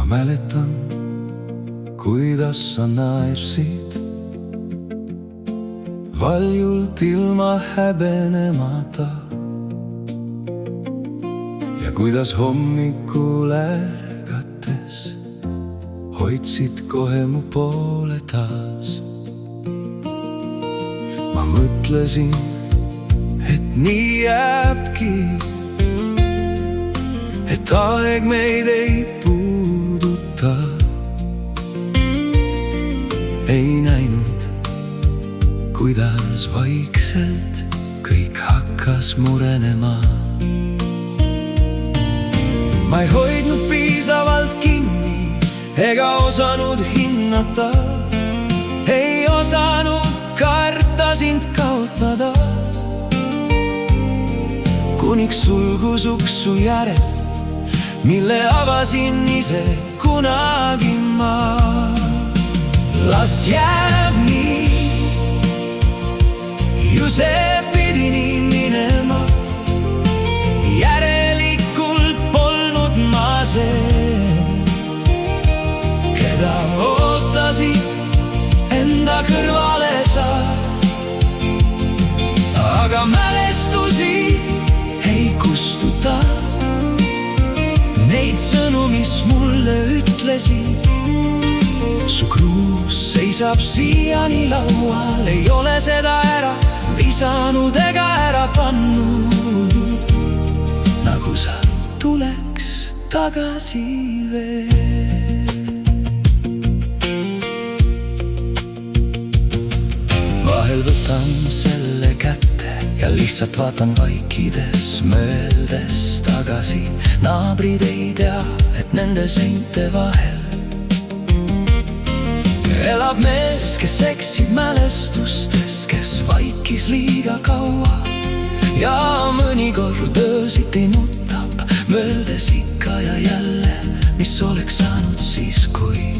mäletan, kuidas sa naersid valjult ilma häbenemata ja kuidas hommikul ärgates hoidsid kohe mu poole taas. Ma mõtlesin, et nii jääbki, et aeg meid ei puuduta. Ei näinud, kuidas vaikselt kõik hakkas murenema. Ma ei hoidnud piisavalt kinni ega osanud hinnata, ei osanud karta sind kaotada. Kuniks sulgus uksu järel, mille avasin ise kunagi ma. Las jääb nii, ju see pidi nii minema. Järelikult polnud ma see, keda ootasid enda kõrvale sa. Aga mälestusi ei kustuta, neid sõnu, mis mulle ütlesid. Su kruus seisab siiani laual, ei ole seda ära visanud ega ära pannud. Nagu sa tuleks tagasi veel. Vahel võtan selle kätte ja lihtsalt vaatan vaikides, mõeldes tagasi. Naabrid ei tea, et nende seinte vahel elab mees, kes eksib mälestustes, kes vaikis liiga kaua ja mõnikord öösiti nutab, mõeldes ikka ja jälle, mis oleks saanud siis, kui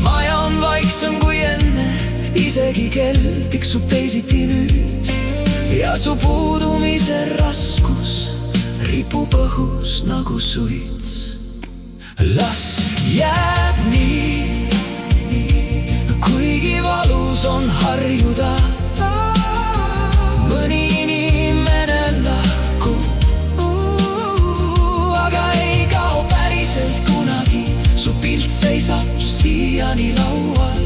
maja on vaiksem kui enne, isegi kell tiksub teisiti nüüd ja su puudumise raskus ripub õhus nagu suits. Las jääb nii, kuigi valus on harjuda. Mõni inimene lahkub, aga ei kao päriselt kunagi. Su pilt seisab siiani laual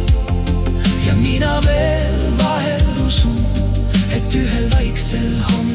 ja mina veel vahel usun, et ühel vaiksel hommikul